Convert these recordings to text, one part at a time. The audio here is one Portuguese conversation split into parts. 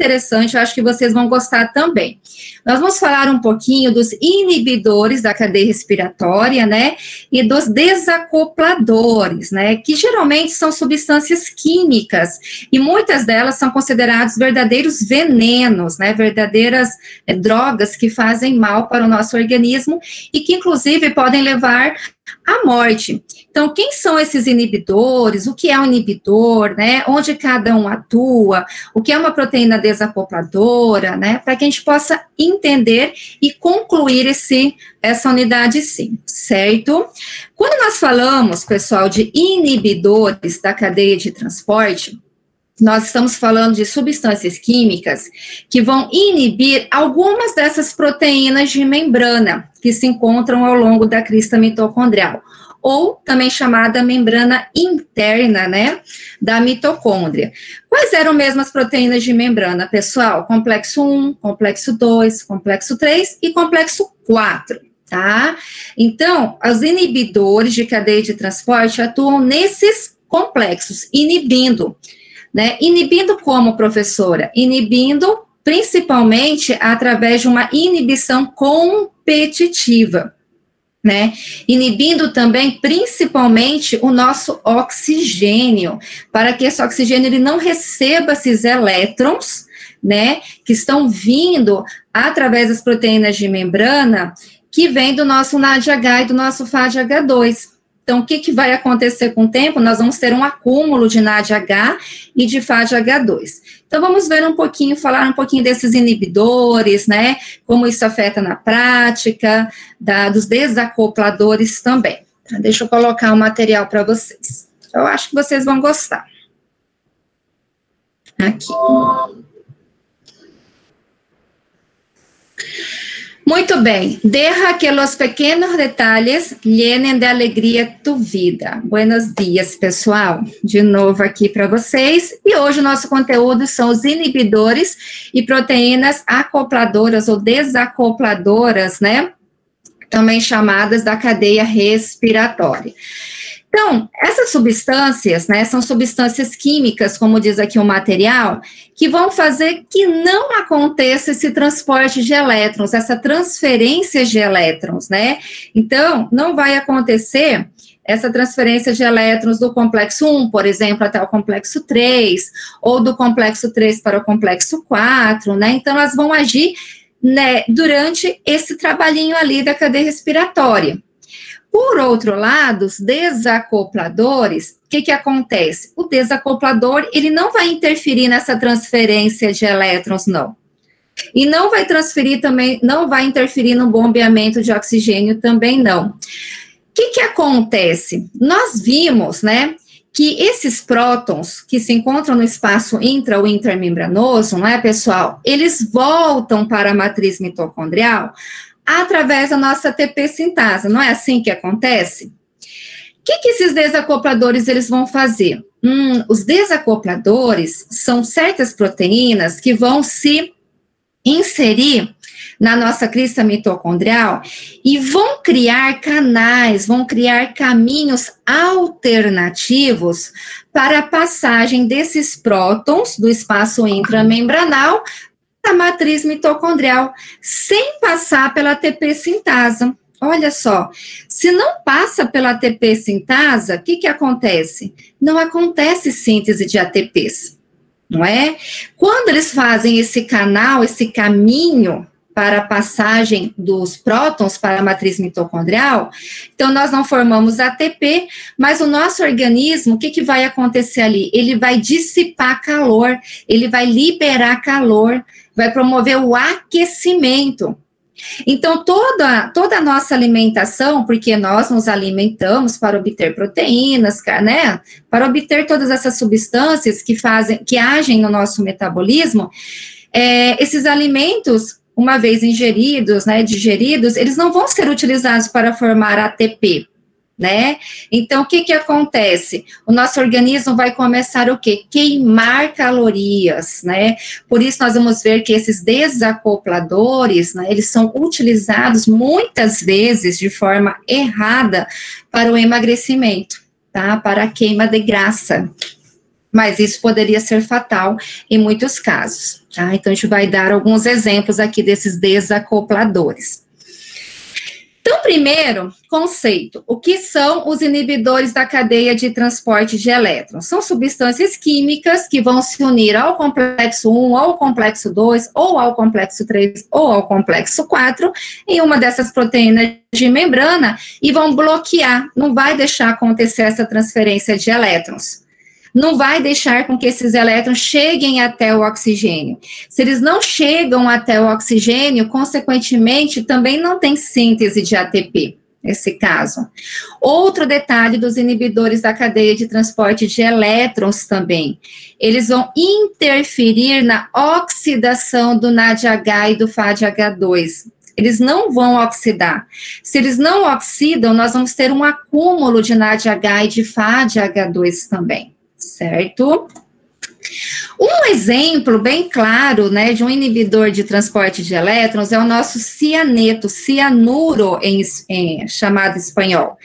interessante, eu acho que vocês vão gostar também. Nós vamos falar um pouquinho dos inibidores da cadeia respiratória, né, e dos desacopladores, né, que geralmente são substâncias químicas, e muitas delas são consideradas verdadeiros venenos, né, verdadeiras drogas que fazem mal para o nosso organismo e que, inclusive, podem levar à morte. Então, quem são esses inibidores? O que é um inibidor, né? Onde cada um atua? O que é uma proteína desacopladora, né? Para que a gente possa entender e concluir essa unidade sim, certo? Quando nós falamos, pessoal, de inibidores da cadeia de transporte, nós estamos falando de substâncias químicas que vão inibir algumas dessas proteínas de membrana que se encontram ao longo da crista mitocondrial, ou também chamada membrana interna, né, da mitocôndria. Quais eram mesmo as proteínas de membrana, pessoal? Complexo 1, complexo 2, complexo 3 e complexo 4, tá? Então, os inibidores de cadeia de transporte atuam nesses complexos, inibindo, né? Inibindo como, professora? Inibindo principalmente através de uma inibição competitiva, né? Inibindo também, principalmente, o nosso oxigênio, para que esse oxigênio ele não receba esses elétrons, né, que estão vindo através das proteínas de membrana, que vem do nosso NADH e do nosso FADH2. Então, o que vai acontecer com o tempo? Nós vamos ter um acúmulo de NADH e de FADH2. Então, vamos ver um pouquinho, falar um pouquinho desses inibidores, né? Como isso afeta na prática, dos desacopladores também. Então, deixa eu colocar o material para vocês. Eu acho que vocês vão gostar. Aqui. Muito bem, deja que los pequenos detalhes llenen de alegria tu vida. Buenos dias, pessoal. De novo aqui para vocês. E hoje o nosso conteúdo são os inibidores e proteínas acopladoras ou desacopladoras, né? Também chamadas da cadeia respiratória. Então, essas substâncias, né, são substâncias químicas, como diz aqui o material, que vão fazer que não aconteça esse transporte de elétrons, essa transferência de elétrons, né? Então, não vai acontecer essa transferência de elétrons do complexo 1, por exemplo, até o complexo 3, ou do complexo 3 para o complexo 4, né? Então, elas vão agir, né, durante esse trabalhinho ali da cadeia respiratória. Por outro lado, os desacopladores, o que acontece? O desacoplador, ele não vai interferir nessa transferência de elétrons, não. E não vai transferir também, não vai interferir no bombeamento de oxigênio também, não. O que acontece? Nós vimos, né, que esses prótons que se encontram no espaço intra ou intermembranoso, não é, pessoal? Eles voltam para a matriz mitocondrial através da nossa ATP sintase, não é assim que acontece? O que esses desacopladores eles vão fazer? Os desacopladores são certas proteínas que vão se inserir na nossa crista mitocondrial e vão criar canais, vão criar caminhos alternativos para a passagem desses prótons do espaço intramembranal a matriz mitocondrial, sem passar pela ATP sintase. Olha só, se não passa pela ATP sintase, o que acontece? Não acontece síntese de ATPs, não é? Quando eles fazem esse canal, esse caminho para a passagem dos prótons para a matriz mitocondrial, então nós não formamos ATP, mas o nosso organismo, o que vai acontecer ali? Ele vai dissipar calor, ele vai liberar calor, vai promover o aquecimento. Então, toda a nossa alimentação, porque nós nos alimentamos para obter proteínas, né? Para obter todas essas substâncias que agem no nosso metabolismo, esses alimentos, uma vez ingeridos, né, digeridos, eles não vão ser utilizados para formar ATP, né? Então, o que acontece? O nosso organismo vai começar o quê? Queimar calorias, né? Por isso, nós vamos ver que esses desacopladores, né, eles são utilizados muitas vezes de forma errada para o emagrecimento, tá? Para a queima de graça. mas isso poderia ser fatal em muitos casos, tá? Então, a gente vai dar alguns exemplos aqui desses desacopladores. Então, primeiro conceito, o que são os inibidores da cadeia de transporte de elétrons? São substâncias químicas que vão se unir ao complexo 1, ao complexo 2, ou ao complexo 3, ou ao complexo 4, em uma dessas proteínas de membrana, e vão bloquear, não vai deixar acontecer essa transferência de elétrons. Não vai deixar com que esses elétrons cheguem até o oxigênio. Se eles não chegam até o oxigênio, consequentemente, também não tem síntese de ATP, nesse caso. Outro detalhe dos inibidores da cadeia de transporte de elétrons também, eles vão interferir na oxidação do NADH e do FADH2. Eles não vão oxidar. Se eles não oxidam, nós vamos ter um acúmulo de NADH e de FADH2 também. Certo? Um exemplo bem claro, né, de um inibidor de transporte de elétrons é o nosso cianeto, cianuro chamado espanhol.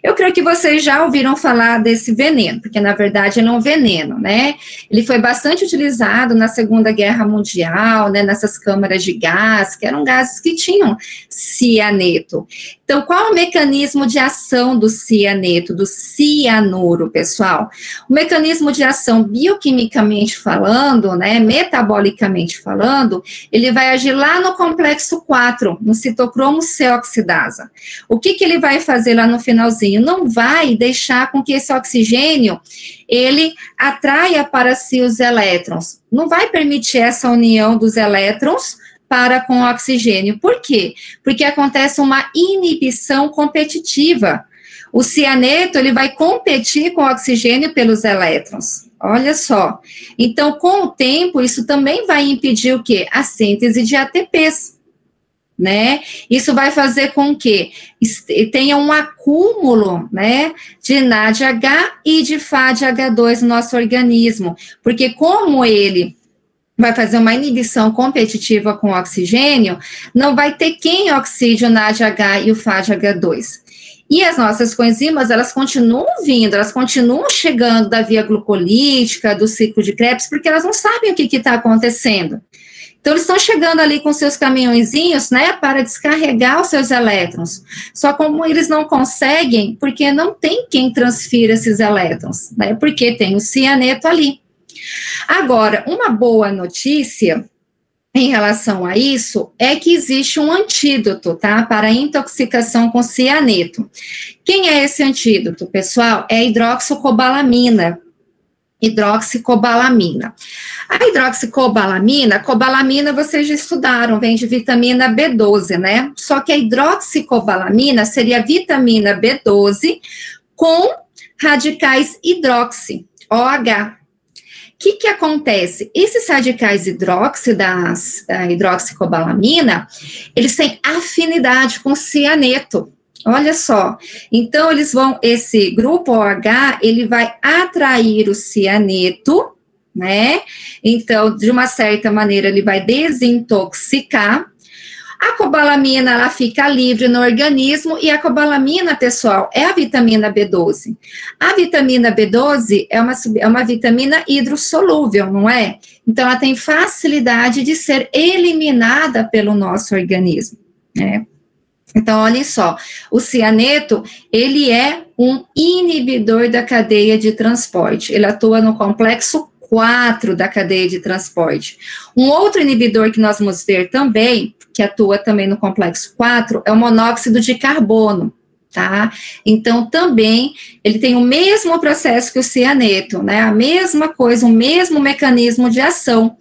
Eu creio que vocês já ouviram falar desse veneno, porque na verdade ele é um veneno, né? Ele foi bastante utilizado na Segunda Guerra Mundial, né, nessas câmaras de gás, que eram gases que tinham cianeto. Então, qual o mecanismo de ação do cianeto, do cianuro, pessoal? O mecanismo de ação bioquimicamente falando, né, metabolicamente falando, ele vai agir lá no complexo 4, no citocromo C oxidasa. O que ele vai fazer lá no finalzinho? Não vai deixar com que esse oxigênio, ele atraia para si os elétrons. Não vai permitir essa união dos elétrons para com o oxigênio. Por quê? Porque acontece uma inibição competitiva. O cianeto, ele vai competir com o oxigênio pelos elétrons. Olha só. Então, com o tempo, isso também vai impedir o quê? A síntese de ATPs, né? Isso vai fazer com que tenha um acúmulo, né, de NADH e de FADH2 no nosso organismo. Porque como ele vai fazer uma inibição competitiva com o oxigênio, não vai ter quem oxide o NADH e o FADH2. E as nossas coenzimas, elas continuam vindo, elas continuam chegando da via glucolítica, do ciclo de Krebs, porque elas não sabem o que está acontecendo. Então, eles estão chegando ali com seus caminhõezinhos, né, para descarregar os seus elétrons. Só como eles não conseguem, porque não tem quem transfira esses elétrons, né, porque tem o cianeto ali. Agora, uma boa notícia em relação a isso é que existe um antídoto, tá, para a intoxicação com cianeto. Quem é esse antídoto, pessoal? É a hidroxicobalamina. Hidroxicobalamina. A hidroxicobalamina, cobalamina vocês já estudaram, vem de vitamina B12, né? Só que a hidroxicobalamina seria vitamina B12 com radicais hidroxi, OH. O que acontece? Esses radicais hidroxi da hidroxicobalamina, eles têm afinidade com cianeto. Olha só. Então, esse grupo OH, ele vai atrair o cianeto, né? Então, de uma certa maneira, ele vai desintoxicar. A cobalamina, ela fica livre no organismo, e a cobalamina, pessoal, é a vitamina B12. A vitamina B12 é uma vitamina hidrossolúvel, não é? Então, ela tem facilidade de ser eliminada pelo nosso organismo, né? Então, olhem só, o cianeto, ele é um inibidor da cadeia de transporte, ele atua no complexo 4 da cadeia de transporte. Um outro inibidor que nós vamos ver também, que atua também no complexo 4, é o monóxido de carbono, tá? Então, também, ele tem o mesmo processo que o cianeto, né? A mesma coisa, o mesmo mecanismo de ação.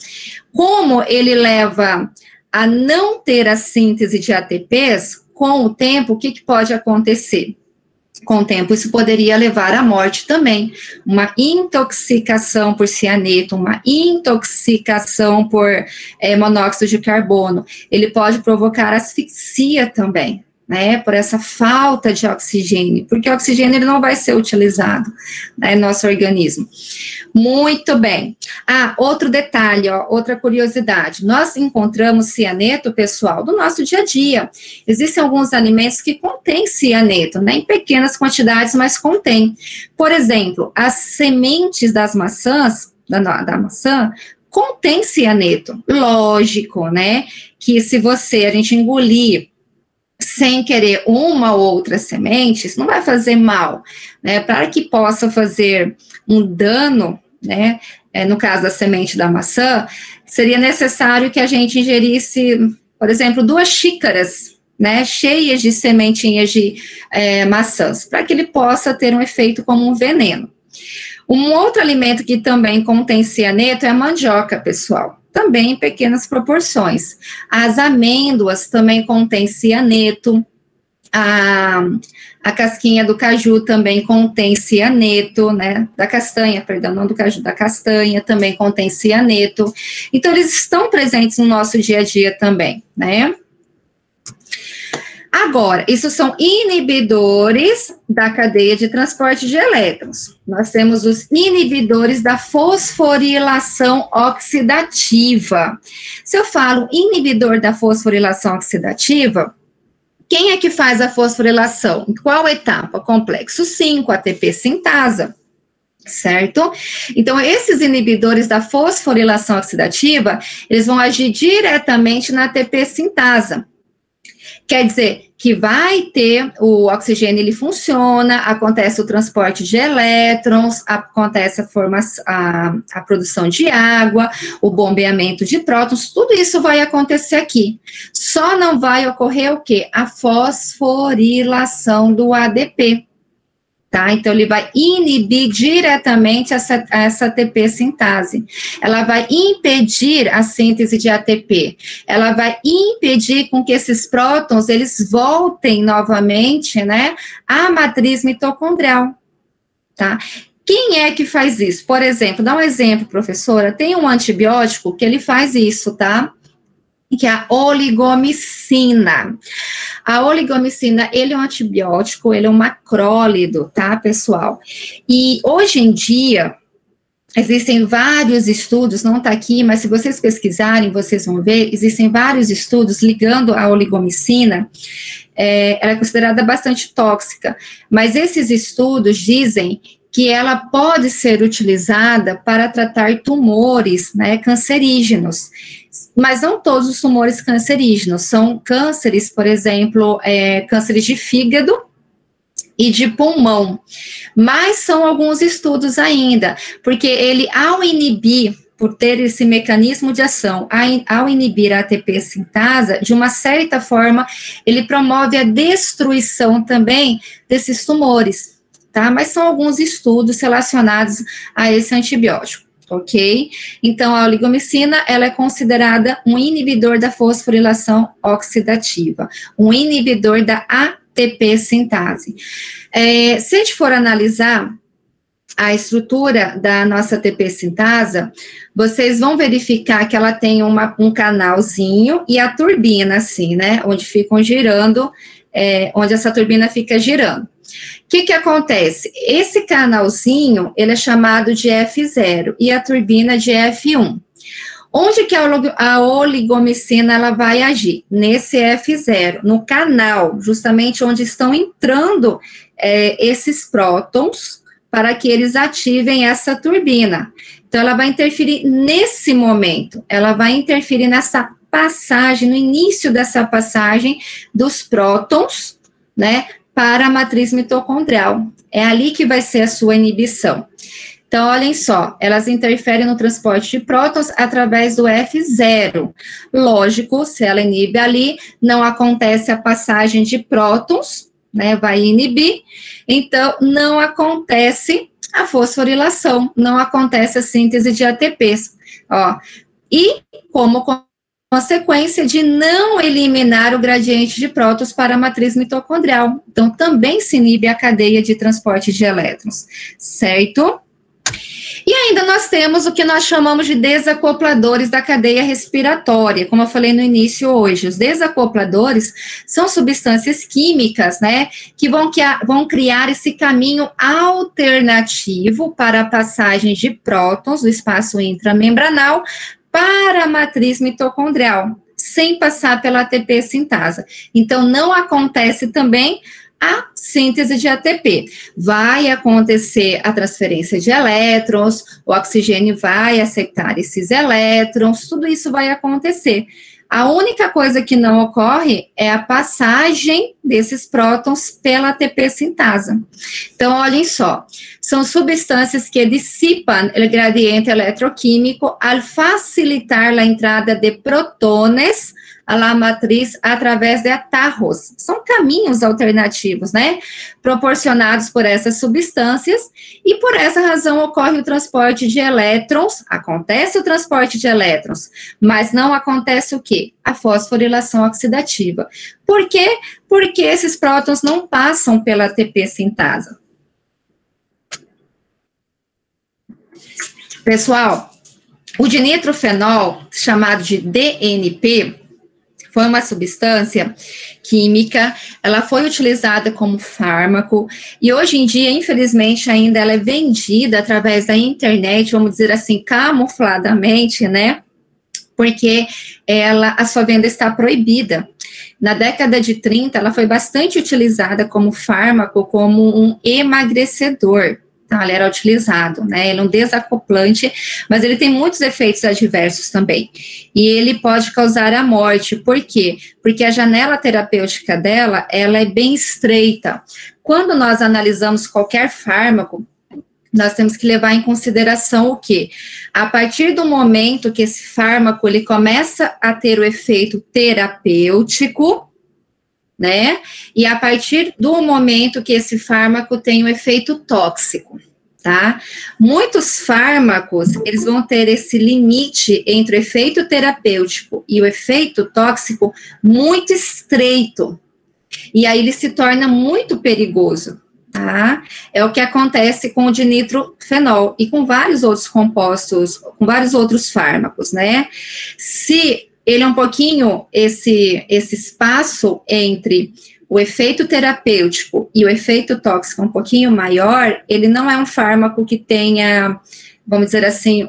Como ele leva a não ter a síntese de ATPs, com o tempo, o que pode acontecer? Com o tempo, isso poderia levar à morte também, uma intoxicação por cianeto, uma intoxicação por monóxido de carbono. Ele pode provocar asfixia também, né, por essa falta de oxigênio, porque o oxigênio ele não vai ser utilizado, né, no nosso organismo. Muito bem. Outro detalhe, outra curiosidade, nós encontramos cianeto, pessoal, do nosso dia a dia. Existem alguns alimentos que contêm cianeto, né, em pequenas quantidades, mas contém. Por exemplo, as sementes das maçãs, da maçã, contém cianeto. Lógico, né, que se a gente engolir sem querer uma ou outra semente, isso não vai fazer mal, né? Para que possa fazer um dano, né? No caso da semente da maçã, seria necessário que a gente ingerisse, por exemplo, 2 xícaras, né? Cheias de sementinhas de maçãs, para que ele possa ter um efeito como um veneno. Um outro alimento que também contém cianeto é a mandioca, pessoal. Também em pequenas proporções. As amêndoas também contêm cianeto, a casquinha do caju também contém cianeto, né, da castanha, perdão, não do caju, da castanha também contém cianeto. Então, eles estão presentes no nosso dia a dia também, né. Agora, isso são inibidores da cadeia de transporte de elétrons. Nós temos os inibidores da fosforilação oxidativa. Se eu falo inibidor da fosforilação oxidativa, quem é que faz a fosforilação? Em qual etapa? Complexo 5, ATP sintasa. Certo? Então, esses inibidores da fosforilação oxidativa, eles vão agir diretamente na ATP sintasa. Quer dizer que vai ter o oxigênio, ele funciona, acontece o transporte de elétrons, acontece a produção de água, o bombeamento de prótons, tudo isso vai acontecer aqui. Só não vai ocorrer o quê? A fosforilação do ADP. Tá? Então, ele vai inibir diretamente essa ATP sintase. Ela vai impedir a síntese de ATP. Ela vai impedir com que esses prótons, eles voltem novamente, né, à matriz mitocondrial, tá? Quem é que faz isso? Por exemplo, dá um exemplo, professora, tem um antibiótico que ele faz isso, tá? Que é a oligomicina. A oligomicina, ele é um antibiótico, ele é um macrólido, tá, pessoal? E hoje em dia, existem vários estudos, não tá aqui, mas se vocês pesquisarem, vocês vão ver, existem vários estudos ligando a oligomicina, ela é considerada bastante tóxica, mas esses estudos dizem que ela pode ser utilizada para tratar tumores, né, cancerígenos, mas não todos os tumores cancerígenos, são cânceres, por exemplo, cânceres de fígado e de pulmão, mas são alguns estudos ainda, porque ele, ao inibir, por ter esse mecanismo de ação, ao inibir a ATP sintasa, de uma certa forma, ele promove a destruição também desses tumores, tá? Mas são alguns estudos relacionados a esse antibiótico. Ok? Então, a oligomicina, ela é considerada um inibidor da fosforilação oxidativa, um inibidor da ATP sintase. Se a gente for analisar a estrutura da nossa ATP sintasa, vocês vão verificar que ela tem um canalzinho e a turbina, assim, né? Onde ficam girando, onde essa turbina fica girando. O que acontece? Esse canalzinho, ele é chamado de F0 e a turbina de F1. Onde que a oligomicina ela vai agir? Nesse F0, no canal, justamente onde estão entrando esses prótons para que eles ativem essa turbina. Então, ela vai interferir nesse momento, ela vai interferir nessa passagem, no início dessa passagem dos prótons, né, para a matriz mitocondrial. É ali que vai ser a sua inibição. Então, olhem só, elas interferem no transporte de prótons através do F0. Lógico, se ela inibe ali, não acontece a passagem de prótons, né, vai inibir, então não acontece a fosforilação, não acontece a síntese de ATPs, ó. E como consequência de não eliminar o gradiente de prótons para a matriz mitocondrial. Então, também se inibe a cadeia de transporte de elétrons, certo? E ainda nós temos o que nós chamamos de desacopladores da cadeia respiratória, como eu falei no início hoje. Os desacopladores são substâncias químicas, né, que vão criar esse caminho alternativo para a passagem de prótons do espaço intramembranal para a matriz mitocondrial, sem passar pela ATP sintase. Então, não acontece também a síntese de ATP. Vai acontecer a transferência de elétrons, o oxigênio vai aceitar esses elétrons, tudo isso vai acontecer. A única coisa que não ocorre é a passagem desses prótons pela ATP sintase. Então, olhem só, são substâncias que dissipam o gradiente eletroquímico ao facilitar a entrada de protones à matriz através de atajos. São caminhos alternativos, né? Proporcionados por essas substâncias, e por essa razão ocorre o transporte de elétrons, acontece o transporte de elétrons, mas não acontece o quê? A fosforilação oxidativa. Por quê? Porque esses prótons não passam pela ATP sintase. Pessoal, o dinitrofenol, chamado de DNP, foi uma substância química, ela foi utilizada como fármaco, e hoje em dia, infelizmente, ainda ela é vendida através da internet, vamos dizer assim, camufladamente, né? Porque a sua venda está proibida. Na década de 30, ela foi bastante utilizada como fármaco, como um emagrecedor. Então, ele era utilizado, né? Ele é um desacoplante, mas ele tem muitos efeitos adversos também. E ele pode causar a morte. Por quê? Porque a janela terapêutica dela, ela é bem estreita. Quando nós analisamos qualquer fármaco, nós temos que levar em consideração o quê? A partir do momento que esse fármaco, ele começa a ter o efeito terapêutico, né? E a partir do momento que esse fármaco tem um efeito tóxico, tá? Muitos fármacos, eles vão ter esse limite entre o efeito terapêutico e o efeito tóxico muito estreito. E aí ele se torna muito perigoso, tá? É o que acontece com o dinitrofenol e com vários outros compostos, com vários outros fármacos, né? Se ele é um pouquinho, esse espaço entre o efeito terapêutico e o efeito tóxico um pouquinho maior, ele não é um fármaco que tenha, vamos dizer assim,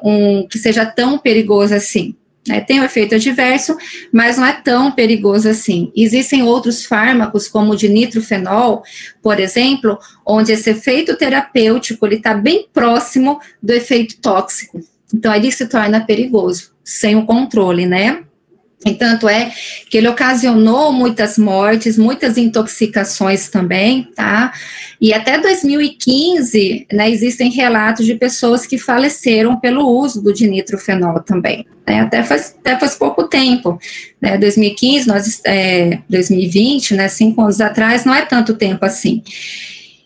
que seja tão perigoso assim, né? Tem um efeito adverso, mas não é tão perigoso assim. Existem outros fármacos, como o dinitrofenol, por exemplo, onde esse efeito terapêutico, ele está bem próximo do efeito tóxico. Então, ele se torna perigoso, sem o controle, né? Tanto é que ele ocasionou muitas mortes, muitas intoxicações também, tá? E até 2015, né, existem relatos de pessoas que faleceram pelo uso do dinitrofenol também, né? Até faz pouco tempo, né? 2015, 2020, né, 5 anos atrás, não é tanto tempo assim.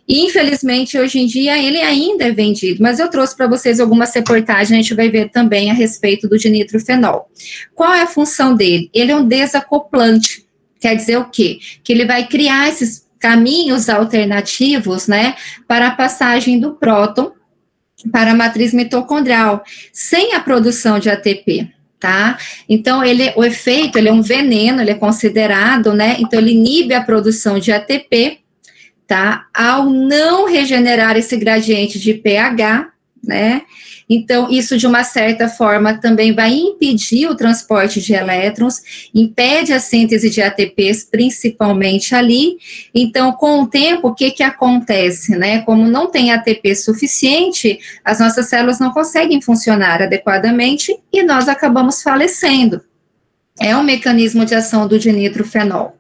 E, infelizmente, hoje em dia, ele ainda é vendido, mas eu trouxe para vocês algumas reportagens, a gente vai ver também a respeito do dinitrofenol. Qual é a função dele? Ele é um desacoplante, quer dizer o quê? Que ele vai criar esses caminhos alternativos, né, para a passagem do próton para a matriz mitocondrial, sem a produção de ATP. Tá? Então, o efeito, ele é um veneno, ele é considerado, né, então ele inibe a produção de ATP, tá? Ao não regenerar esse gradiente de pH, né? Então, isso de uma certa forma também vai impedir o transporte de elétrons, impede a síntese de ATPs, principalmente ali. Então, com o tempo, o que acontece, né? Como não tem ATP suficiente, as nossas células não conseguem funcionar adequadamente e nós acabamos falecendo. É um mecanismo de ação do dinitrofenol.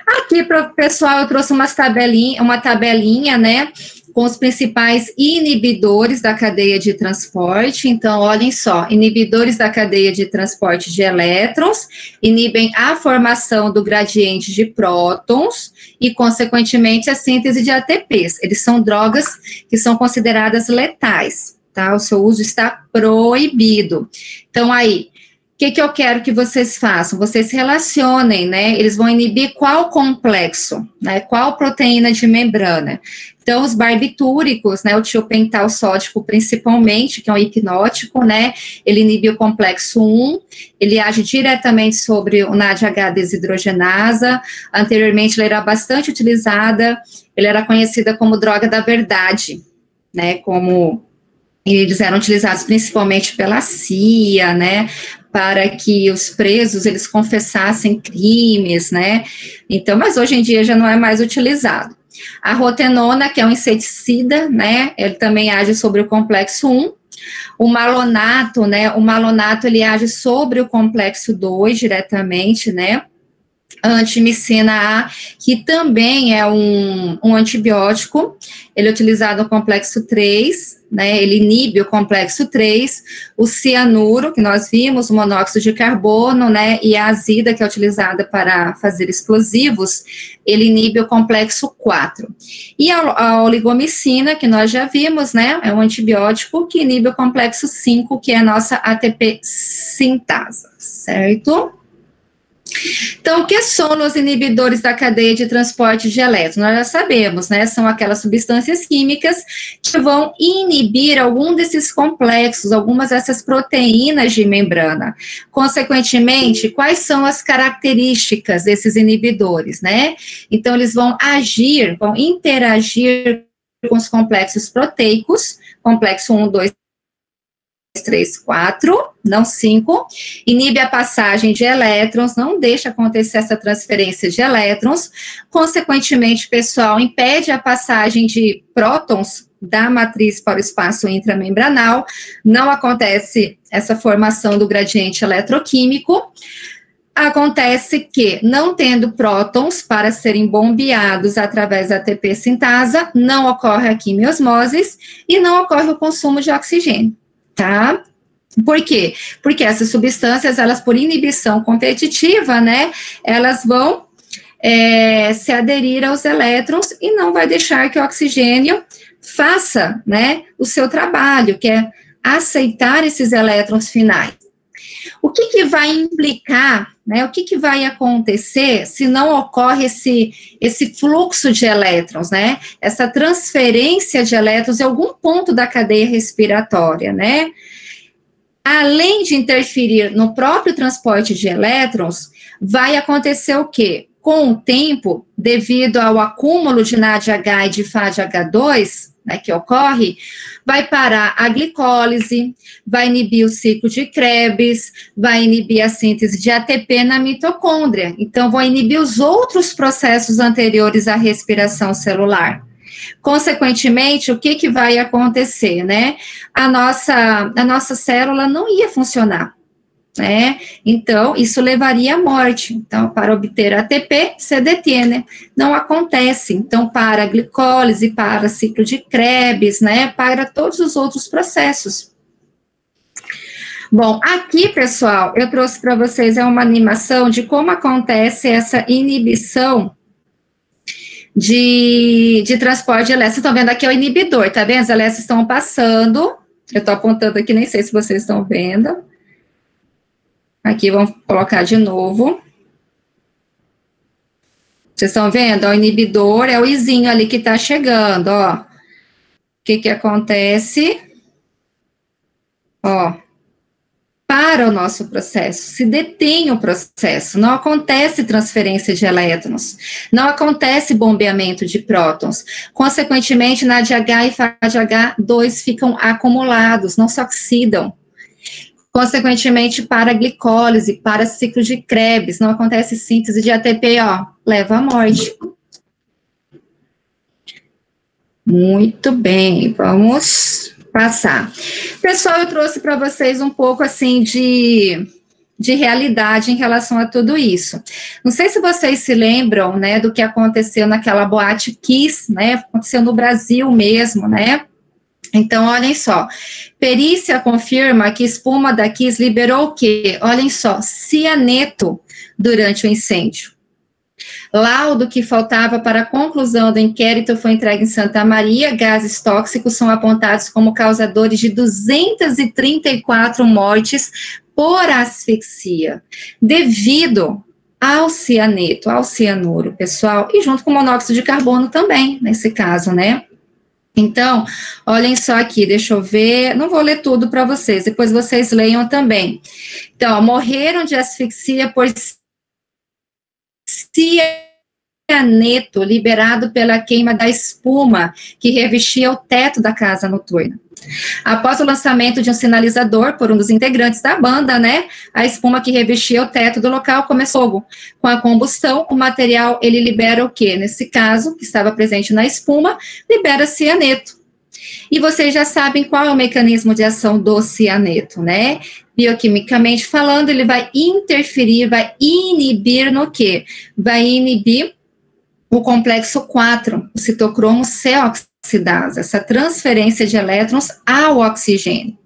Aqui, pessoal, eu trouxe uma tabelinha, né, com os principais inibidores da cadeia de transporte. Então, olhem só, inibidores da cadeia de transporte de elétrons, inibem a formação do gradiente de prótons e, consequentemente, a síntese de ATPs. Eles são drogas que são consideradas letais, tá? O seu uso está proibido. Então, aí, o que eu quero que vocês façam? Vocês relacionem, né? Eles vão inibir qual complexo, né? Qual proteína de membrana? Então, os barbitúricos, né, o tiopental sódico principalmente, que é um hipnótico, né, ele inibe o complexo 1, ele age diretamente sobre o NADH desidrogenasa, anteriormente ele era bastante utilizada, ele era conhecida como droga da verdade, né, como eles eram utilizados principalmente pela CIA, né, para que os presos, eles confessassem crimes, né, então, mas hoje em dia já não é mais utilizado. A rotenona, que é um inseticida, né, ele também age sobre o complexo 1. O malonato, né, o malonato, ele age sobre o complexo 2 diretamente, né. A antimicina A, que também é um antibiótico, ele é utilizado no complexo 3, né, ele inibe o complexo 3, o cianuro, que nós vimos, o monóxido de carbono, né, e a azida, que é utilizada para fazer explosivos, ele inibe o complexo 4. E a oligomicina, que nós já vimos, né, é um antibiótico que inibe o complexo 5, que é a nossa ATP sintasa, certo? Então, o que são os inibidores da cadeia de transporte de elétrons? Nós já sabemos, né? São aquelas substâncias químicas que vão inibir algum desses complexos, algumas dessas proteínas de membrana. Consequentemente, quais são as características desses inibidores, né? Então, eles vão agir, vão interagir com os complexos proteicos, complexo 1, 2, 3, 4, não 5, inibe a passagem de elétrons, não deixa acontecer essa transferência de elétrons, consequentemente, pessoal, impede a passagem de prótons da matriz para o espaço intramembranal, não acontece essa formação do gradiente eletroquímico. Acontece que, não tendo prótons para serem bombeados através da ATP sintasa, não ocorre a quimiosmose e não ocorre o consumo de oxigênio. Tá? Por quê? Porque essas substâncias, elas por inibição competitiva, né, elas vão se aderir aos elétrons e não vai deixar que o oxigênio faça, né, o seu trabalho, que é aceitar esses elétrons finais. O que vai implicar, né, o que vai acontecer se não ocorre esse fluxo de elétrons, né, essa transferência de elétrons em algum ponto da cadeia respiratória, né? Além de interferir no próprio transporte de elétrons, vai acontecer o quê? Com o tempo, devido ao acúmulo de NADH e de FADH2, né, que ocorre, vai parar a glicólise, vai inibir o ciclo de Krebs, vai inibir a síntese de ATP na mitocôndria. Então, vai inibir os outros processos anteriores à respiração celular. Consequentemente, o que vai acontecer, né? A nossa célula não ia funcionar, né? Então, isso levaria à morte. Então, para obter ATP, se detiene. Não acontece. Então, para a glicólise, para ciclo de Krebs, né? Para todos os outros processos. Bom, aqui, pessoal, eu trouxe para vocês uma animação de como acontece essa inibição de transporte de elétrons. Vocês estão vendo aqui é o inibidor, tá vendo? As elétrons estão passando. Eu estou apontando aqui, nem sei se vocês estão vendo. Aqui, vamos colocar de novo. Vocês estão vendo? O inibidor é o izinho ali que está chegando, ó. O que acontece? Ó. Para o nosso processo, se detém o processo, não acontece transferência de elétrons, não acontece bombeamento de prótons. Consequentemente, NADH e FADH2 ficam acumulados, não se oxidam. Consequentemente, para a glicólise, para ciclo de Krebs, não acontece síntese de ATP, ó, leva à morte. Muito bem, vamos passar. Pessoal, eu trouxe para vocês um pouco, assim, de realidade em relação a tudo isso. Não sei se vocês se lembram, né, do que aconteceu naquela boate Kiss, né, aconteceu no Brasil mesmo, né. Então, olhem só, perícia confirma que espuma da Kiss liberou o quê? Olhem só, cianeto durante o incêndio. Laudo que faltava para a conclusão do inquérito foi entregue em Santa Maria. Gases tóxicos são apontados como causadores de 234 mortes por asfixia, devido ao cianeto, ao cianuro, pessoal, e junto com o monóxido de carbono também, nesse caso, né? Então, olhem só aqui, deixa eu ver, não vou ler tudo para vocês, depois vocês leiam também. Então, morreram de asfixia por cianeto liberado pela queima da espuma que revestia o teto da casa noturna. Após o lançamento de um sinalizador por um dos integrantes da banda, né, a espuma que revestia o teto do local começou fogo. Com a combustão, o material, ele libera o quê? Nesse caso, que estava presente na espuma, libera cianeto. E vocês já sabem qual é o mecanismo de ação do cianeto, né? Bioquimicamente falando, ele vai interferir, vai inibir no quê? Vai inibir o complexo 4, o citocromo C oxidase, essa transferência de elétrons ao oxigênio.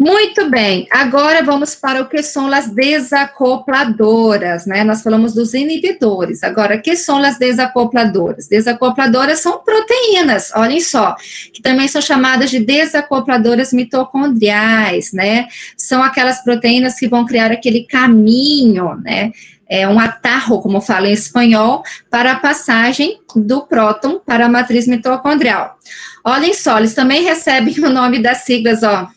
Muito bem, agora vamos para o que são as desacopladoras, né? Nós falamos dos inibidores, agora, o que são as desacopladoras? Desacopladoras são proteínas, olhem só, que também são chamadas de desacopladoras mitocondriais, né? São aquelas proteínas que vão criar aquele caminho, né? Um atarro, como fala em espanhol, para a passagem do próton para a matriz mitocondrial. Olhem só, eles também recebem o nome das siglas, ó,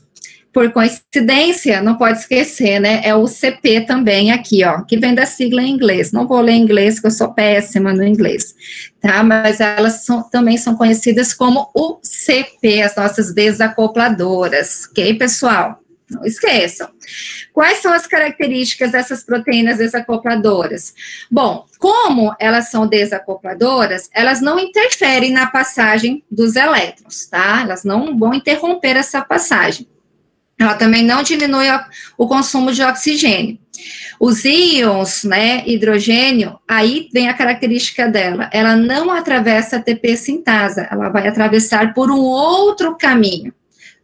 por coincidência, não pode esquecer, né, é o CP também aqui, ó, que vem da sigla em inglês. Não vou ler em inglês, porque eu sou péssima no inglês, tá, mas elas também são conhecidas como o CP, as nossas desacopladoras, ok, pessoal? Não esqueçam. Quais são as características dessas proteínas desacopladoras? Bom, como elas são desacopladoras, elas não interferem na passagem dos elétrons, tá? Elas não vão interromper essa passagem. Ela também não diminui o consumo de oxigênio. Os íons, né, hidrogênio, aí vem a característica dela. Ela não atravessa a ATP sintasa, ela vai atravessar por um outro caminho.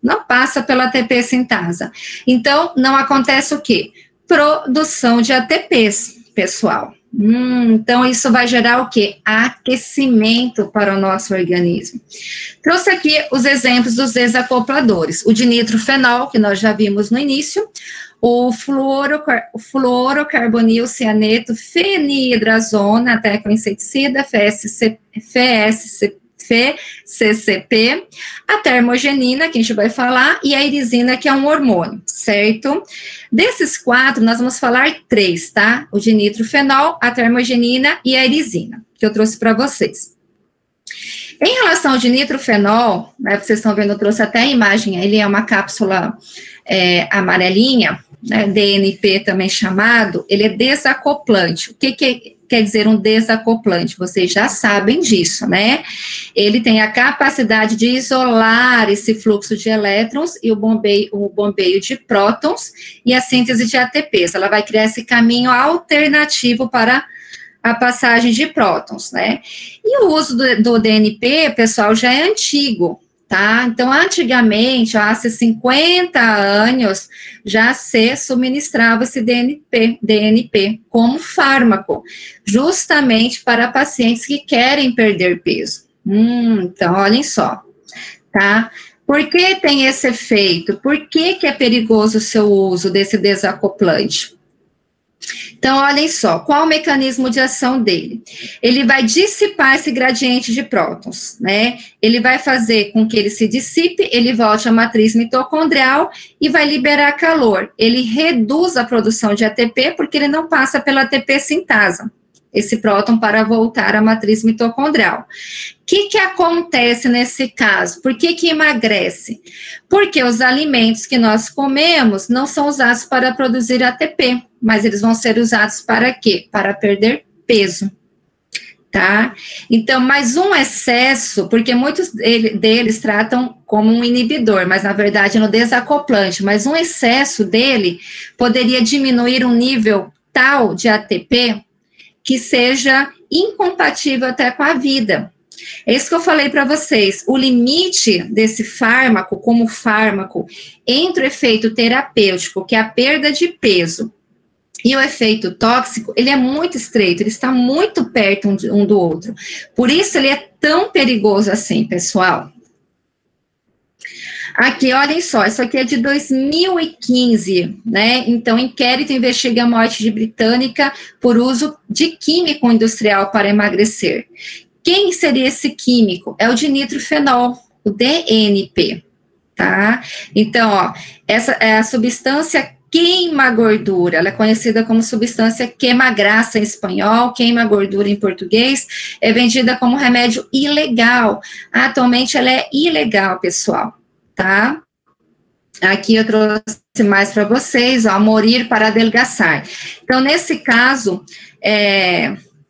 Não passa pela ATP sintasa. Então, não acontece o quê? Produção de ATPs, pessoal. Então, isso vai gerar o quê? Aquecimento para o nosso organismo. Trouxe aqui os exemplos dos desacopladores. O dinitrofenol, que nós já vimos no início, o fluorocarbonil cianeto fenihidrazona, até com inseticida, FCCP, a termogenina, que a gente vai falar, e a irisina, que é um hormônio, certo? Desses 4, nós vamos falar 3, tá? O dinitrofenol, a termogenina e a irisina, que eu trouxe para vocês. Em relação ao dinitrofenol, né, vocês estão vendo, eu trouxe até a imagem, ele é uma cápsula amarelinha, né, DNP também chamado, ele é desacoplante. O que quer dizer um desacoplante? Vocês já sabem disso, né? Ele tem a capacidade de isolar esse fluxo de elétrons e o bombeio de prótons e a síntese de ATPs. Ela vai criar esse caminho alternativo para a passagem de prótons, né? E o uso do DNP, pessoal, já é antigo, tá? Então, antigamente, há 50 anos, já se suministrava esse DNP como fármaco, justamente para pacientes que querem perder peso. Então, olhem só, tá? Por que tem esse efeito? Por que é perigoso o seu uso desse desacoplante? Então, olhem só, qual o mecanismo de ação dele? Ele vai dissipar esse gradiente de prótons, né? Ele vai fazer com que ele se dissipe, ele volte à matriz mitocondrial e vai liberar calor. Ele reduz a produção de ATP porque ele não passa pela ATP sintasa, esse próton, para voltar à matriz mitocondrial. O que acontece nesse caso? Por que emagrece? Porque os alimentos que nós comemos não são usados para produzir ATP, mas eles vão ser usados para quê? Para perder peso, tá? Então, mais um excesso, porque muitos deles tratam como um inibidor, mas na verdade no desacoplante, mas um excesso dele poderia diminuir um nível tal de ATP que seja incompatível até com a vida. É isso que eu falei para vocês, o limite desse fármaco, como fármaco, entre o efeito terapêutico, que é a perda de peso, e o efeito tóxico, ele é muito estreito, ele está muito perto um do outro. Por isso ele é tão perigoso assim, pessoal. Aqui, olhem só, isso aqui é de 2015, né? Então, inquérito investiga a morte de britânica por uso de químico industrial para emagrecer. Quem seria esse químico? É o dinitrofenol, o DNP, tá? Então, ó, essa é a substância queima-gordura, ela é conhecida como substância queima-graça em espanhol, queima-gordura em português, é vendida como remédio ilegal. Atualmente ela é ilegal, pessoal, tá? Aqui eu trouxe mais para vocês, ó, morir para adelgaçar. Então, nesse caso,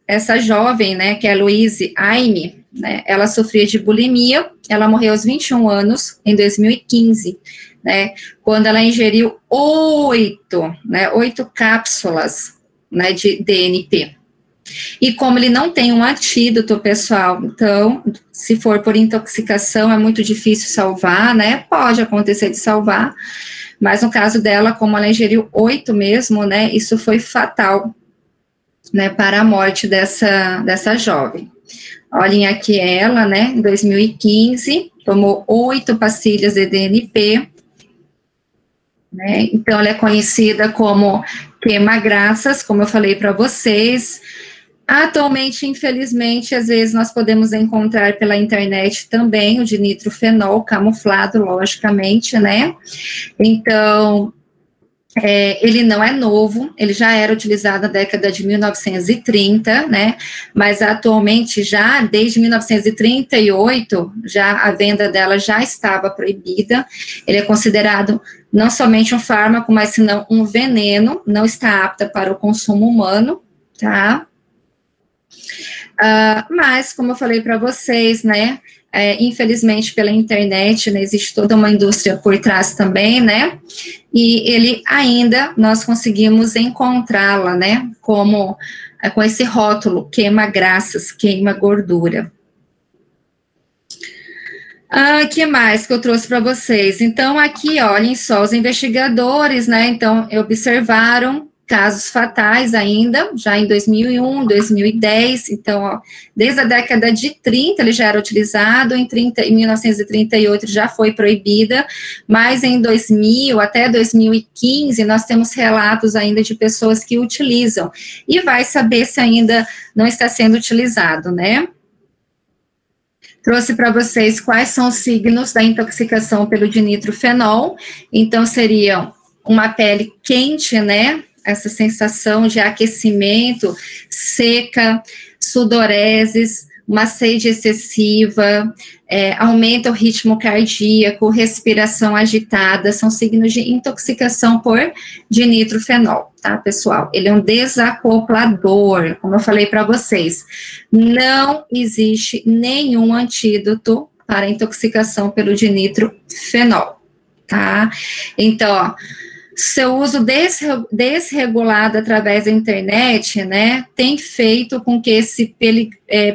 essa jovem, né, que é Louise Aime, né, ela sofria de bulimia, ela morreu aos 21 anos, em 2015, né, quando ela ingeriu 8 cápsulas, né, de DNP. E como ele não tem um antídoto, pessoal, então, se for por intoxicação, é muito difícil salvar, né, pode acontecer de salvar, mas no caso dela, como ela ingeriu 8 mesmo, né, isso foi fatal, né, para a morte dessa jovem. Olhem aqui ela, né, em 2015, tomou 8 pastilhas de DNP, né, então ela é conhecida como queima-graças, como eu falei para vocês. Atualmente, infelizmente, às vezes nós podemos encontrar pela internet também o dinitrofenol camuflado, logicamente, né, então... ele não é novo, ele já era utilizado na década de 1930, né, mas atualmente já, desde 1938, já a venda dela já estava proibida, ele é considerado não somente um fármaco, mas senão um veneno, não está apta para o consumo humano, tá? Mas, como eu falei para vocês, né, infelizmente pela internet, né, existe toda uma indústria por trás também, né, e ele ainda, nós conseguimos encontrá-la, né, como, com esse rótulo, queima-graças, queima-gordura. Que mais que eu trouxe para vocês? Então, aqui, olhem só, os investigadores, né, então, observaram casos fatais ainda, já em 2001, 2010, então, ó, desde a década de 30 ele já era utilizado, em 1938 já foi proibida, mas em 2000 até 2015 nós temos relatos ainda de pessoas que utilizam, e vai saber se ainda não está sendo utilizado, né? Trouxe para vocês quais são os signos da intoxicação pelo dinitrofenol, então seriam uma pele quente, né, essa sensação de aquecimento, seca, sudoreses, uma sede excessiva, aumenta o ritmo cardíaco, respiração agitada, são signos de intoxicação por dinitrofenol, tá, pessoal? Ele é um desacoplador, como eu falei para vocês. Não existe nenhum antídoto para intoxicação pelo dinitrofenol, tá? Então, ó, seu uso desregulado através da internet, né, tem feito com que esse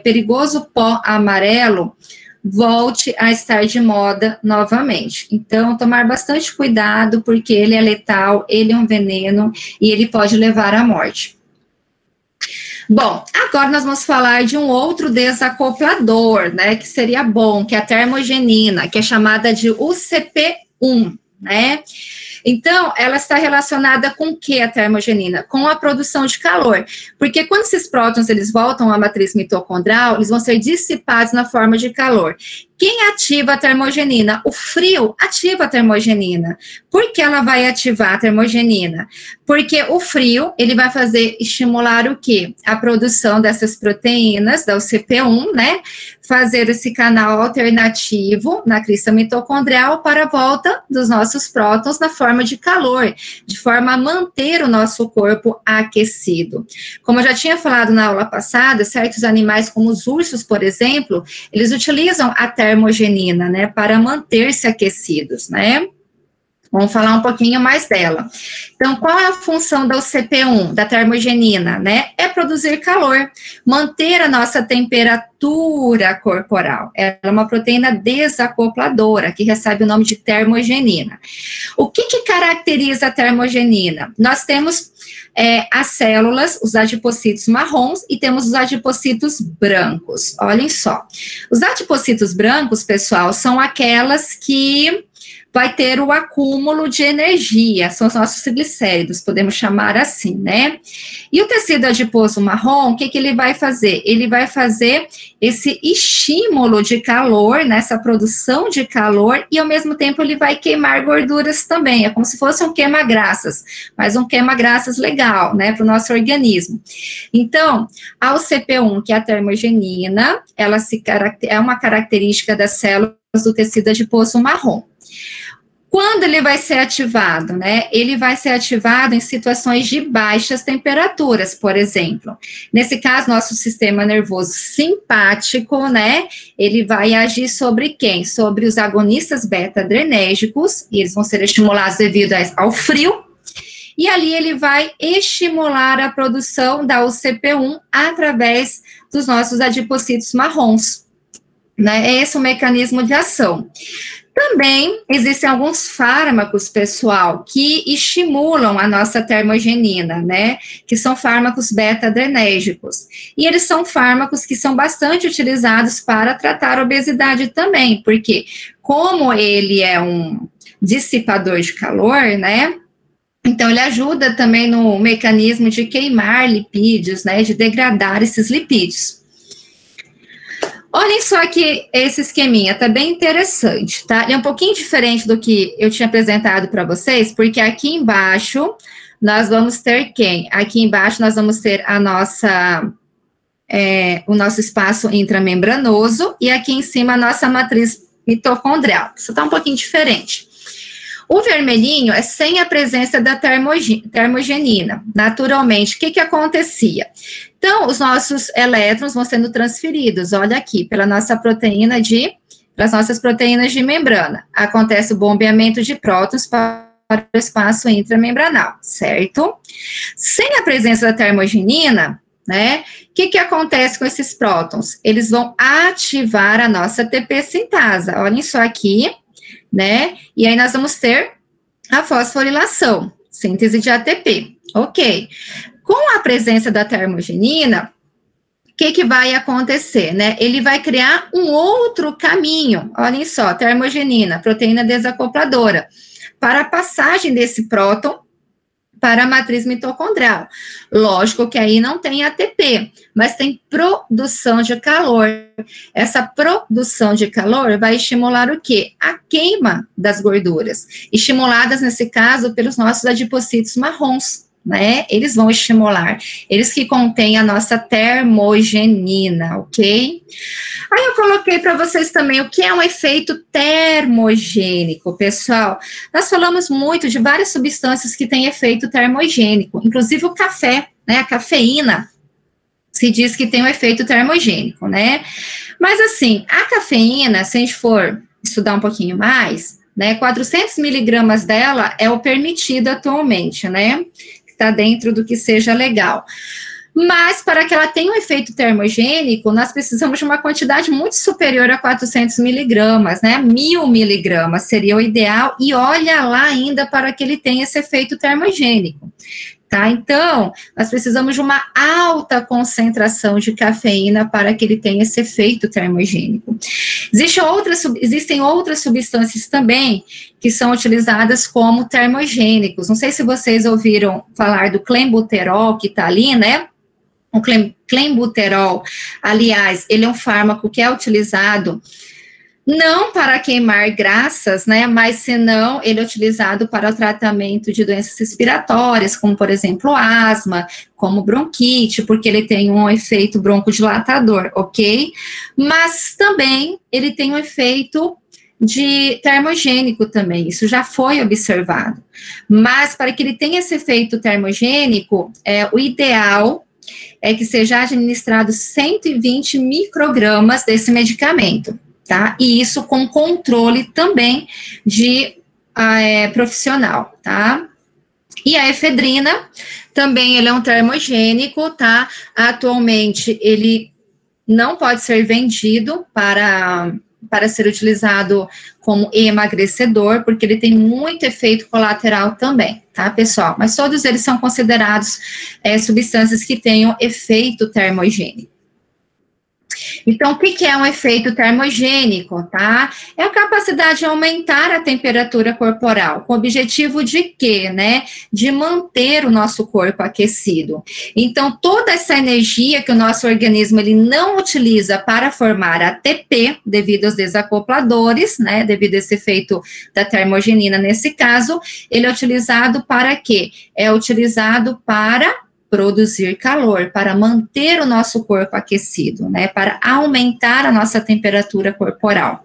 perigoso pó amarelo volte a estar de moda novamente. Então, tomar bastante cuidado, porque ele é letal, ele é um veneno e ele pode levar à morte. Bom, agora nós vamos falar de um outro desacoplador, né, que seria bom, que é a termogenina, que é chamada de UCP1, né? Então, ela está relacionada com o que a termogenina? Com a produção de calor, porque quando esses prótons eles voltam à matriz mitocondrial, eles vão ser dissipados na forma de calor. Quem ativa a termogenina? O frio ativa a termogenina. Por que ela vai ativar a termogenina? Porque o frio, ele vai estimular o quê? A produção dessas proteínas, da UCP1, né? Fazer esse canal alternativo na crista mitocondrial para a volta dos nossos prótons na forma de calor, de forma a manter o nosso corpo aquecido. Como eu já tinha falado na aula passada, certos animais, como os ursos, por exemplo, eles utilizam a termogenina, né, para manter-se aquecidos, né? Vamos falar um pouquinho mais dela. Então, qual é a função da UCP1, da termogenina, né? É produzir calor, manter a nossa temperatura corporal. Ela é uma proteína desacopladora, que recebe o nome de termogenina. O que caracteriza a termogenina? Nós temos as células, os adipocitos marrons, e temos os adipocitos brancos. Olhem só. Os adipocitos brancos, pessoal, são aquelas que vai ter o acúmulo de energia, são os nossos triglicéridos, podemos chamar assim, né? E o tecido adiposo marrom, o que ele vai fazer? Ele vai fazer esse estímulo de calor, nessa produção de calor, e ao mesmo tempo ele vai queimar gorduras também, é como se fosse um queima-graças, mas um queima-graças legal, né, para o nosso organismo. Então, a UCP1, que é a termogenina, ela é uma característica das células do tecido adiposo marrom. Quando ele vai ser ativado, né? Ele vai ser ativado em situações de baixas temperaturas, por exemplo. Nesse caso, nosso sistema nervoso simpático, né? Ele vai agir sobre quem? Sobre os agonistas beta-adrenérgicos, e eles vão ser estimulados devido ao frio. E ali ele vai estimular a produção da UCP1 através dos nossos adipocitos marrons, né? É esse o mecanismo de ação. Também existem alguns fármacos, pessoal, que estimulam a nossa termogenina, né? Que são fármacos beta-adrenérgicos. E eles são fármacos que são bastante utilizados para tratar a obesidade também, porque como ele é um dissipador de calor, né? Então, ele ajuda também no mecanismo de queimar lipídios, né? De degradar esses lipídios. Olhem só que esse esqueminha tá bem interessante, tá? Ele é um pouquinho diferente do que eu tinha apresentado para vocês, porque aqui embaixo nós vamos ter quem? Aqui embaixo nós vamos ter a nossa, o nosso espaço intramembranoso e aqui em cima a nossa matriz mitocondrial. Isso tá um pouquinho diferente. O vermelhinho é sem a presença da termogenina. Naturalmente, o que acontecia? Então, os nossos elétrons vão sendo transferidos, olha aqui, pelas nossas proteínas de membrana. Acontece o bombeamento de prótons para o espaço intramembranal, certo? Sem a presença da termogenina, né, o que acontece com esses prótons? Eles vão ativar a nossa ATP sintase, olhem só aqui, né, e aí nós vamos ter a fosforilação, síntese de ATP, ok. Com a presença da termogenina, o que vai acontecer, né? Ele vai criar um outro caminho, olhem só, termogenina, proteína desacopladora, para a passagem desse próton para a matriz mitocondrial. Lógico que aí não tem ATP, mas tem produção de calor. Essa produção de calor vai estimular o quê? A queima das gorduras, estimuladas, nesse caso, pelos nossos adipocitos marrons, né? Eles vão estimular, eles que contêm a nossa termogenina, ok? Aí eu coloquei para vocês também o que é um efeito termogênico, pessoal. Nós falamos muito de várias substâncias que têm efeito termogênico, inclusive o café, né? A cafeína se diz que tem um efeito termogênico, né? Mas assim, a cafeína, se a gente for estudar um pouquinho mais, né? 400 miligramas dela é o permitido atualmente, né? Está dentro do que seja legal. Mas, para que ela tenha um efeito termogênico, nós precisamos de uma quantidade muito superior a 400 miligramas, né? 1000 miligramas seria o ideal, e olha lá ainda para que ele tenha esse efeito termogênico, tá? Então, nós precisamos de uma alta concentração de cafeína para que ele tenha esse efeito termogênico. Existem outras substâncias também que são utilizadas como termogênicos. Não sei se vocês ouviram falar do clenbuterol, que está ali, né? O clenbuterol, aliás, ele é um fármaco que é utilizado não para queimar graças, né, mas senão ele é utilizado para o tratamento de doenças respiratórias, como, por exemplo, asma, como bronquite, porque ele tem um efeito broncodilatador, ok? Mas também ele tem um efeito de termogênico também, isso já foi observado. Mas para que ele tenha esse efeito termogênico, o ideal é que seja administrado 120 microgramas desse medicamento, tá? E isso com controle também de profissional, tá? E a efedrina, também ele é um termogênico, tá? Atualmente, ele não pode ser vendido para ser utilizado como emagrecedor, porque ele tem muito efeito colateral também, tá, pessoal? Mas todos eles são considerados substâncias que tenham efeito termogênico. Então, o que é um efeito termogênico, tá? É a capacidade de aumentar a temperatura corporal, com o objetivo de quê, né? De manter o nosso corpo aquecido. Então, toda essa energia que o nosso organismo ele não utiliza para formar ATP, devido aos desacopladores, né? Devido a esse efeito da termogenina nesse caso, ele é utilizado para quê? É utilizado para produzir calor, para manter o nosso corpo aquecido, né, para aumentar a nossa temperatura corporal.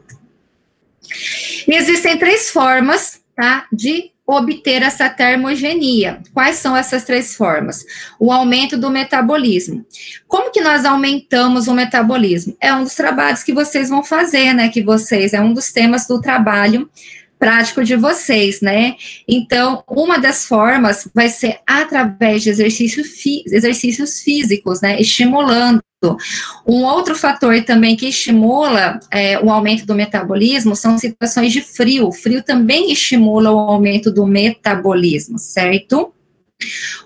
E existem 3 formas, tá, de obter essa termogenia. Quais são essas 3 formas? O aumento do metabolismo. Como que nós aumentamos o metabolismo? É um dos trabalhos que vocês vão fazer, né, é um dos temas do trabalho prático de vocês, né? Então, uma das formas vai ser através de exercícios físicos, né? Estimulando. Um outro fator também que estimula o aumento do metabolismo são situações de frio. O frio também estimula o aumento do metabolismo, certo?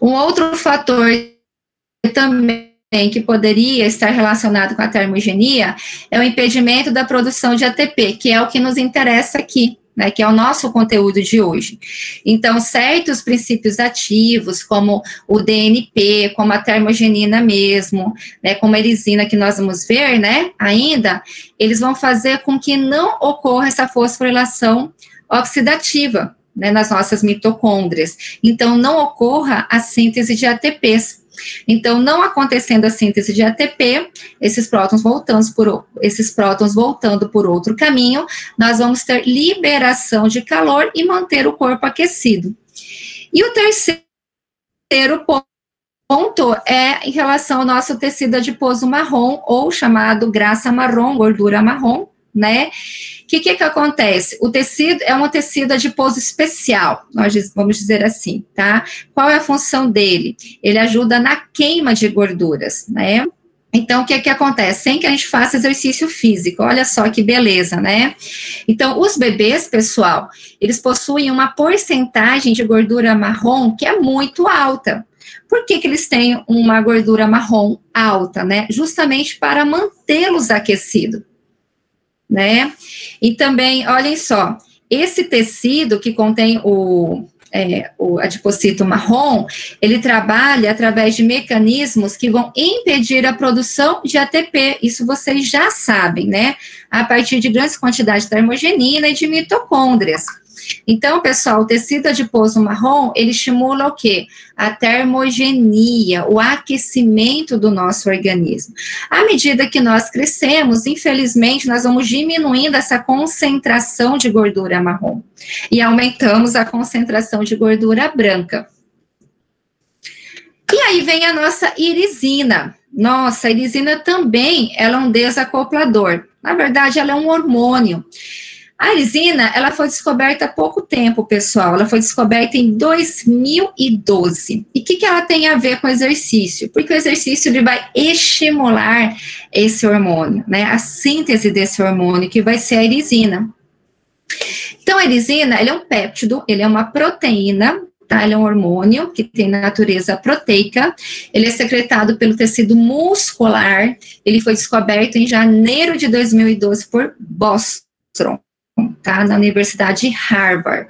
Um outro fator também que poderia estar relacionado com a termogenia é o impedimento da produção de ATP, que é o que nos interessa aqui, né, que é o nosso conteúdo de hoje. Então, certos princípios ativos, como o DNP, como a termogenina mesmo, né, como a erisina que nós vamos ver, né, ainda, eles vão fazer com que não ocorra essa fosforilação oxidativa, né, nas nossas mitocôndrias. Então, não ocorra a síntese de ATPs. Então, não acontecendo a síntese de ATP, esses prótons voltando por outro caminho, nós vamos ter liberação de calor e manter o corpo aquecido. E o terceiro ponto é em relação ao nosso tecido adiposo marrom, ou chamado grassa marrom, gordura marrom, né? O que acontece? O tecido é um tecido adiposo especial, nós vamos dizer assim, tá? Qual é a função dele? Ele ajuda na queima de gorduras, né? Então, o que acontece? Sem que a gente faça exercício físico, olha só que beleza, né? Então, os bebês, pessoal, eles possuem uma porcentagem de gordura marrom que é muito alta. Por que eles têm uma gordura marrom alta, né? Justamente para mantê-los aquecidos, né? E também, olhem só, esse tecido que contém o adipocito marrom, ele trabalha através de mecanismos que vão impedir a produção de ATP, isso vocês já sabem, né? A partir de grandes quantidades de termogenina e de mitocôndrias. Então, pessoal, o tecido adiposo marrom, ele estimula o quê? A termogenia, o aquecimento do nosso organismo. À medida que nós crescemos, infelizmente, nós vamos diminuindo essa concentração de gordura marrom e aumentamos a concentração de gordura branca. E aí vem a nossa irisina. Nossa, a irisina também, ela é um desacoplador. Na verdade, ela é um hormônio. A irisina, ela foi descoberta há pouco tempo, pessoal. Ela foi descoberta em 2012. E o que ela tem a ver com o exercício? Porque o exercício ele vai estimular esse hormônio, né? A síntese desse hormônio, que vai ser a irisina. Então, a irisina, ele é um péptido, ele é uma proteína, tá? Ele é um hormônio que tem natureza proteica. Ele é secretado pelo tecido muscular. Ele foi descoberto em janeiro de 2012 por Bostrom, tá? Na Universidade de Harvard.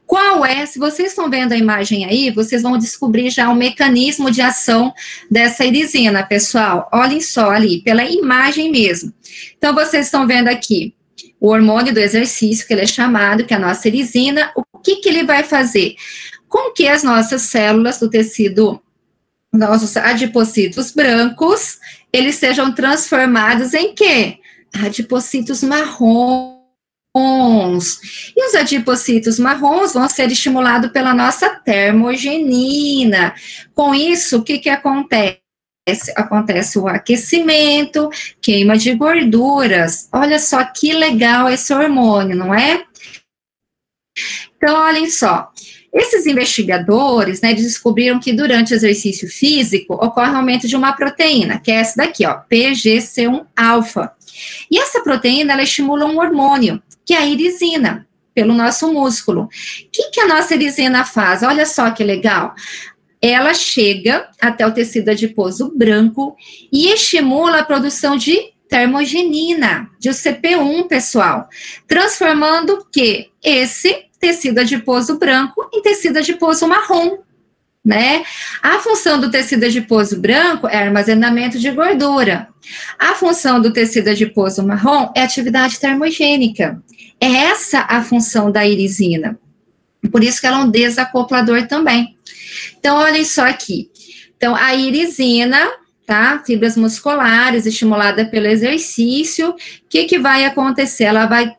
Qual é, se vocês estão vendo a imagem aí, vocês vão descobrir já o mecanismo de ação dessa irisina, pessoal. Olhem só ali, pela imagem mesmo. Então, vocês estão vendo aqui o hormônio do exercício, que ele é chamado, que é a nossa irisina. O que ele vai fazer? Com que as nossas células do tecido, nossos adipocitos brancos, eles sejam transformados em quê? Adipocitos marrons. E os adipocitos marrons vão ser estimulados pela nossa termogenina. Com isso, o que acontece? Acontece o aquecimento, queima de gorduras. Olha só que legal esse hormônio, não é? Então, olhem só. Esses investigadores, né, eles descobriram que durante o exercício físico ocorre o aumento de uma proteína, que é essa daqui, ó, PGC1-alfa. E essa proteína, ela estimula um hormônio, que é a irisina, pelo nosso músculo. O que a nossa irisina faz? Olha só que legal. Ela chega até o tecido adiposo branco e estimula a produção de termogenina, de CP1, pessoal, transformando o quê? Esse tecido adiposo branco em tecido adiposo marrom, né? A função do tecido adiposo branco é armazenamento de gordura. A função do tecido adiposo marrom é atividade termogênica. É essa a função da irisina. Por isso que ela é um desacoplador também. Então, olhem só aqui. Então, a irisina, tá? Fibras musculares, estimulada pelo exercício. O que vai acontecer? Ela vai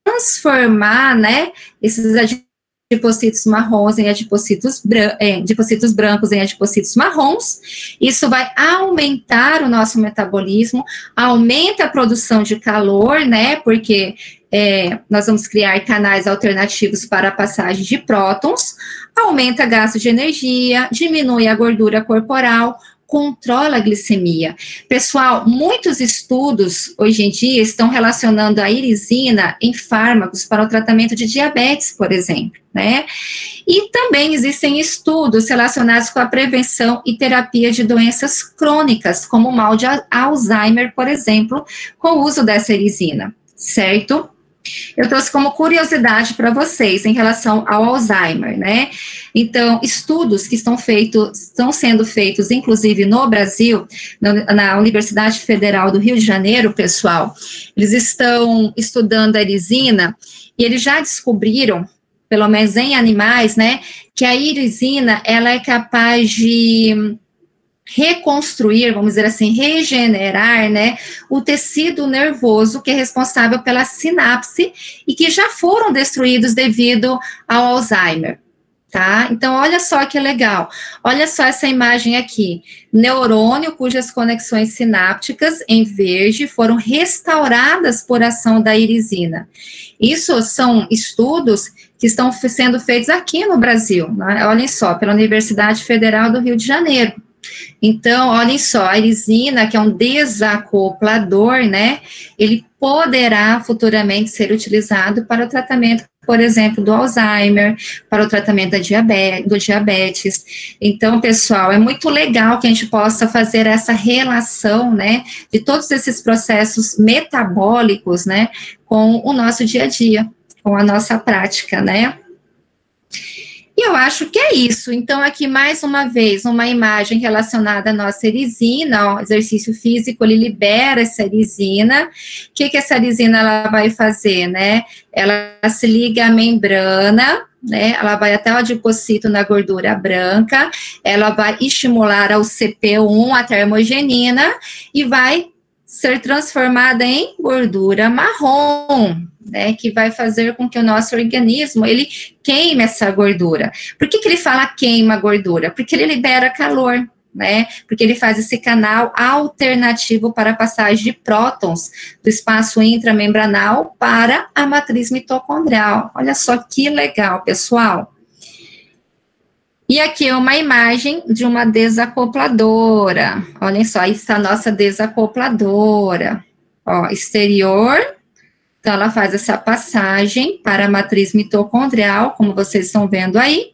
transformar, né, esses adipocitos marrons em adipocitos brancos em adipocitos marrons. Isso vai aumentar o nosso metabolismo, aumenta a produção de calor, né, porque nós vamos criar canais alternativos para a passagem de prótons, aumenta gasto de energia, diminui a gordura corporal, controla a glicemia. Pessoal, muitos estudos hoje em dia estão relacionando a irisina em fármacos para o tratamento de diabetes, por exemplo, né? E também existem estudos relacionados com a prevenção e terapia de doenças crônicas, como o mal de Alzheimer, por exemplo, com o uso dessa irisina, certo? Eu trouxe como curiosidade para vocês em relação ao Alzheimer, né? Então, estudos que estão sendo feitos, inclusive no Brasil, na Universidade Federal do Rio de Janeiro, pessoal, eles estão estudando a irisina e eles já descobriram, pelo menos em animais, né, que a irisina, ela é capaz de reconstruir, vamos dizer assim, regenerar, né, o tecido nervoso que é responsável pela sinapse e que já foram destruídos devido ao Alzheimer, tá? Então, olha só que legal, olha só essa imagem aqui, neurônio cujas conexões sinápticas em verde foram restauradas por ação da irisina. Isso são estudos que estão sendo feitos aqui no Brasil, né? Olhem só, pela Universidade Federal do Rio de Janeiro. Então, olhem só, a irisina, que é um desacoplador, né, ele poderá futuramente ser utilizado para o tratamento, por exemplo, do Alzheimer, para o tratamento do diabetes. Então, pessoal, é muito legal que a gente possa fazer essa relação, né, de todos esses processos metabólicos, né, com o nosso dia a dia, com a nossa prática, né. E eu acho que é isso. Então, aqui, mais uma vez, uma imagem relacionada à nossa irisina, ó, exercício físico, ele libera essa irisina. O que essa irisina ela vai fazer, né? Ela se liga à membrana, né? Ela vai até o adipocito na gordura branca, ela vai estimular ao CP1, a termogenina, e vai ser transformada em gordura marrom, né, que vai fazer com que o nosso organismo, ele queime essa gordura. Por que ele fala queima a gordura? Porque ele libera calor, né, porque ele faz esse canal alternativo para a passagem de prótons do espaço intramembranal para a matriz mitocondrial. Olha só que legal, pessoal. E aqui é uma imagem de uma desacopladora. Olhem só, aí está a nossa desacopladora. Ó, exterior. Então, ela faz essa passagem para a matriz mitocondrial, como vocês estão vendo aí.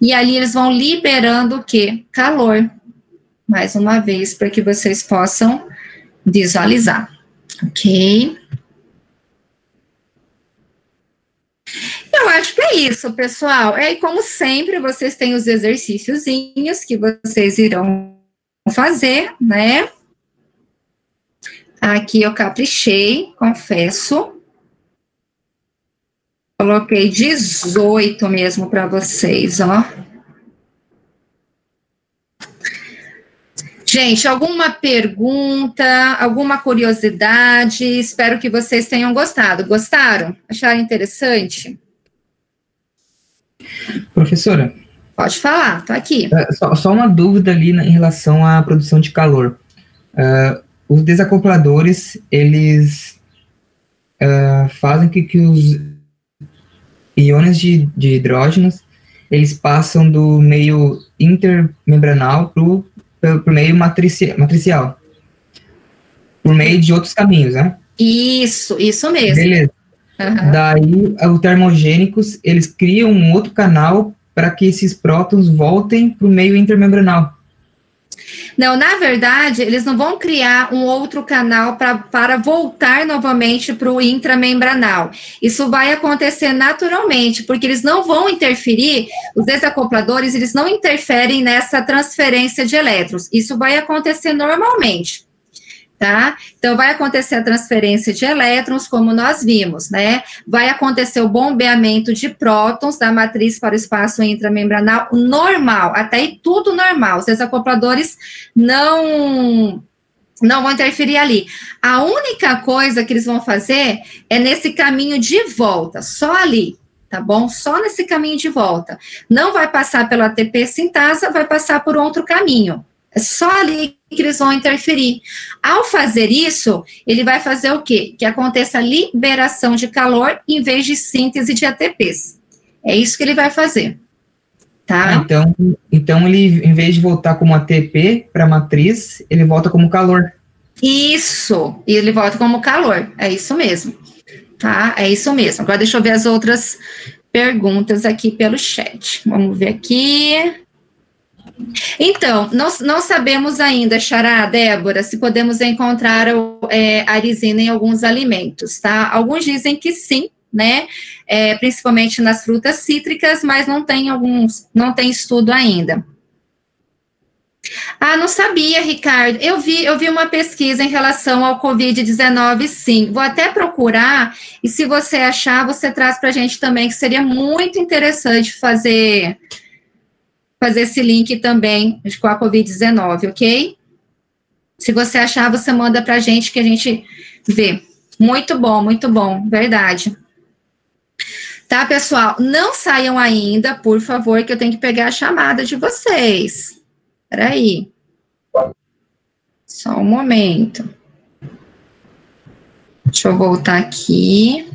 E ali eles vão liberando o quê? Calor. Mais uma vez, para que vocês possam visualizar. Ok? Eu acho que é isso, pessoal. E como sempre, vocês têm os exercíciozinhos que vocês irão fazer, né? Aqui eu caprichei, confesso. Coloquei 18 mesmo para vocês, ó. Gente, alguma pergunta, alguma curiosidade? Espero que vocês tenham gostado. Gostaram? Acharam interessante? Professora? Pode falar, tô aqui. Só uma dúvida ali em relação à produção de calor. Os desacopladores, eles fazem que os íons de hidrógenos, eles passam do meio intermembranal para o meio matricial, por meio de outros caminhos, né? Isso mesmo. Beleza. Uhum. Daí, os termogênicos, eles criam um outro canal para que esses prótons voltem para o meio intermembranal. Não, na verdade, eles não vão criar um outro canal para voltar novamente para o intramembranal. Isso vai acontecer naturalmente, porque eles não vão interferir, os desacopladores, eles não interferem nessa transferência de elétrons. Isso vai acontecer normalmente. Tá? Então, vai acontecer a transferência de elétrons, como nós vimos, né? Vai acontecer o bombeamento de prótons da matriz para o espaço intramembranal normal, até aí tudo normal. Os desacopladores não vão interferir ali. A única coisa que eles vão fazer é nesse caminho de volta, só ali, tá bom? Só nesse caminho de volta. Não vai passar pela ATP sintasa, vai passar por outro caminho. É só ali que eles vão interferir. Ao fazer isso, ele vai fazer o quê? Que aconteça a liberação de calor em vez de síntese de ATPs. É isso que ele vai fazer. Tá? Então ele, em vez de voltar como ATP para a matriz, ele volta como calor. Isso, ele volta como calor. É isso mesmo. Tá? É isso mesmo. Agora deixa eu ver as outras perguntas aqui pelo chat. Vamos ver aqui. Então, não sabemos ainda, Xará, Débora, se podemos encontrar a arisina em alguns alimentos, tá? Alguns dizem que sim, né? Principalmente nas frutas cítricas, mas não tem estudo ainda. Ah, não sabia, Ricardo. Eu vi uma pesquisa em relação ao Covid-19, sim. Vou até procurar, e se você achar, você traz para a gente também, que seria muito interessante fazer esse link também com a Covid-19, ok? Se você achar, você manda para a gente que a gente vê. Muito bom, verdade. Tá, pessoal? Não saiam ainda, por favor, que eu tenho que pegar a chamada de vocês. Peraí. Só um momento. Deixa eu voltar aqui.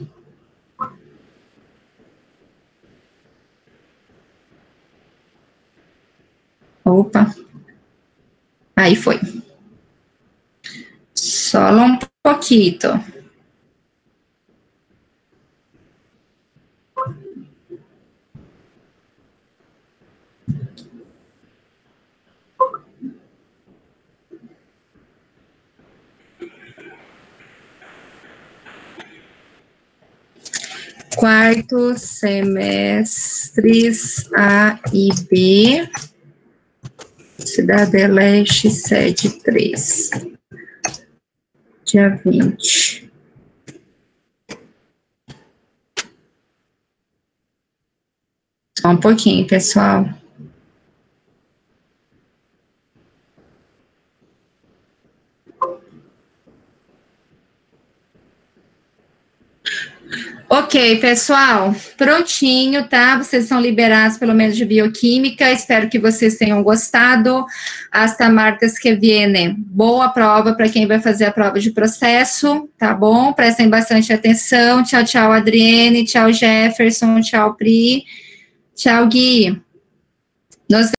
Opa. Aí foi. Só um pouquinho. Quarto semestres A e B. Cidade Leste, sede 3. Dia 20. Só um pouquinho, pessoal. Ok, pessoal, prontinho, tá? Vocês são liberados, pelo menos, de bioquímica. Espero que vocês tenham gostado. Hasta martes que viene. Boa prova para quem vai fazer a prova de processo, tá bom? Prestem bastante atenção. Tchau, tchau, Adriene. Tchau, Jefferson. Tchau, Pri. Tchau, Gui. Nos